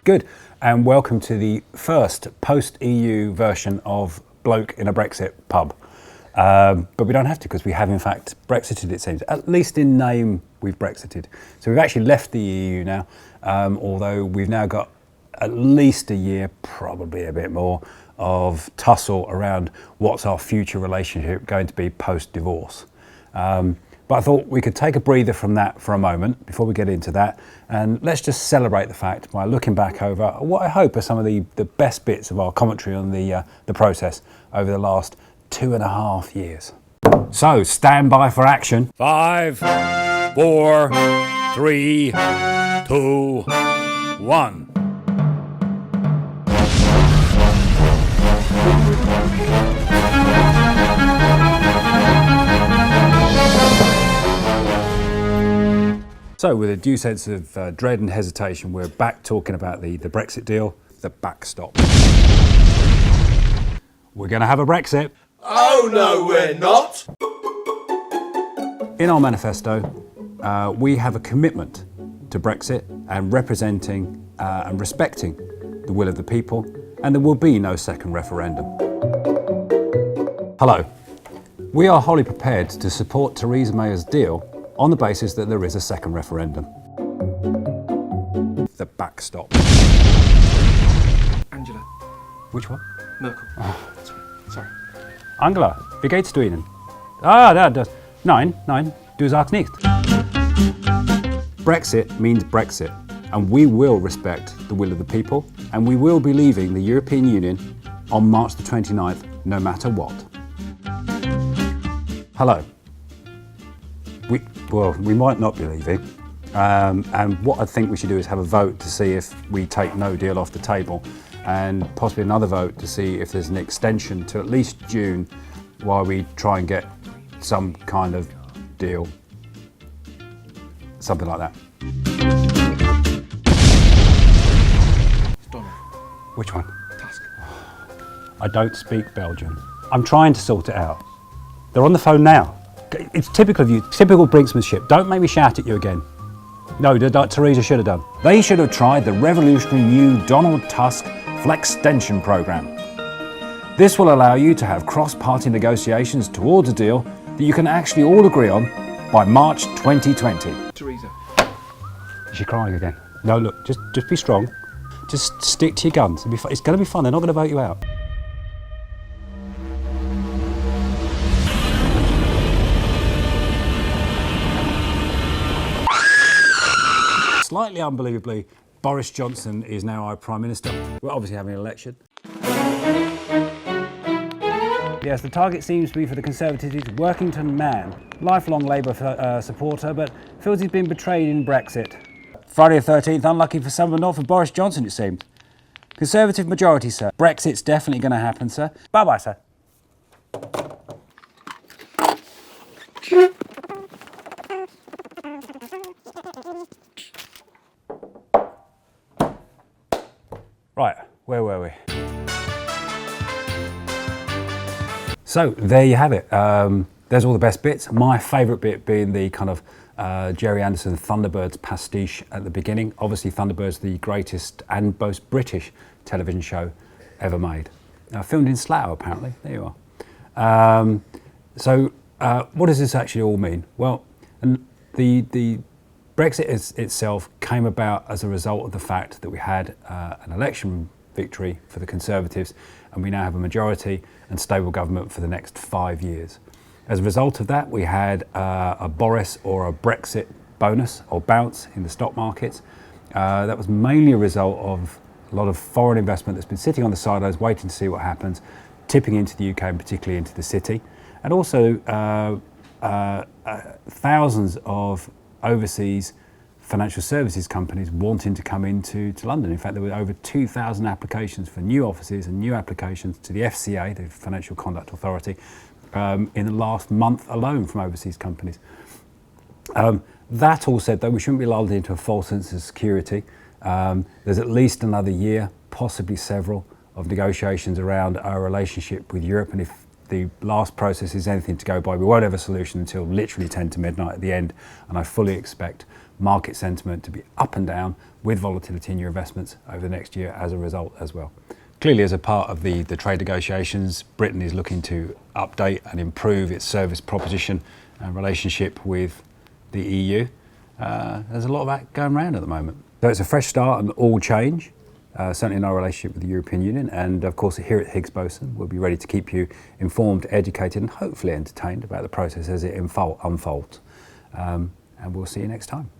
Good, and welcome to the first post-EU version of Bloke in a Brexit pub. But we don't have to, because we have in fact Brexited, it seems. At least in name, we've Brexited. So we've actually left the EU now, although we've now got at least a year, probably a bit more, of tussle around what's our future relationship going to be post-divorce. But I thought we could take a breather from that for a moment before we get into that, and let's just celebrate the fact by looking back over what I hope are some of the best bits of our commentary on the process over the last 2.5 years. So stand by for action. 5, 4, 3, 2, 1. So with a due sense of dread and hesitation, we're back talking about the Brexit deal, the backstop. We're going to have a Brexit. Oh no, we're not! In our manifesto, we have a commitment to Brexit and representing and respecting the will of the people, and there will be no second referendum. Hello. We are wholly prepared to support Theresa May's deal on the basis that there is a second referendum. The backstop. Angela. Which one? Merkel. Sorry. Angela, wie geht's du Ihnen? Das. Nein, du sagst nicht. Brexit means Brexit, and we will respect the will of the people, and we will be leaving the European Union on March the 29th, no matter what. Hello. We might not be leaving, and what I think we should do is have a vote to see if we take no deal off the table, and possibly another vote to see if there's an extension to at least June while we try and get some kind of deal. Something like that. Donald. Which one? Tusk. I don't speak Belgian. I'm trying to sort it out. They're on the phone now. It's typical of you, typical brinksmanship. Don't make me shout at you again. No, like Theresa should have done. They should have tried the revolutionary new Donald Tusk Flextension programme. This will allow you to have cross-party negotiations towards a deal that you can actually all agree on by March 2020. Theresa. Is she crying again? No, look, just be strong. Just stick to your guns. It's going to be fun. They're not going to vote you out. Slightly unbelievably, Boris Johnson is now our Prime Minister. We're obviously having an election. Yes, the target seems to be for the Conservatives' Workington man, lifelong Labour supporter, but feels he's been betrayed in Brexit. Friday the 13th, unlucky for some, but not for Boris Johnson, it seemed. Conservative majority, sir. Brexit's definitely going to happen, sir. Bye-bye, sir. Right, where were we? So there you have it. There's all the best bits. My favourite bit being the kind of Jerry Anderson Thunderbirds pastiche at the beginning. Obviously Thunderbirds, the greatest and most British television show ever made. Filmed in Slough, apparently. There you are. So what does this actually all mean? Well, the Brexit itself came about as a result of the fact that we had an election victory for the Conservatives, and we now have a majority and stable government for the next 5 years. As a result of that, we had a Boris or a Brexit bonus or bounce in the stock markets. That was mainly a result of a lot of foreign investment that's been sitting on the sidelines waiting to see what happens, tipping into the UK and particularly into the city, and also thousands of overseas financial services companies wanting to come into London. In fact, there were over 2,000 applications for new offices and new applications to the FCA, the Financial Conduct Authority, in the last month alone from overseas companies. That all said, though, we shouldn't be lulled into a false sense of security. There's at least another year, possibly several, of negotiations around our relationship with Europe, and if the last process is anything to go by. We won't have a solution until literally 10 to midnight at the end, and I fully expect market sentiment to be up and down with volatility in your investments over the next year as a result as well. Clearly, as a part of the trade negotiations, Britain is looking to update and improve its service proposition and relationship with the EU. There's a lot of that going around at the moment. So it's a fresh start and all change, certainly in our relationship with the European Union. And of course, here at Higgs Boson, we'll be ready to keep you informed, educated, and hopefully entertained about the process as it unfolds. And we'll see you next time.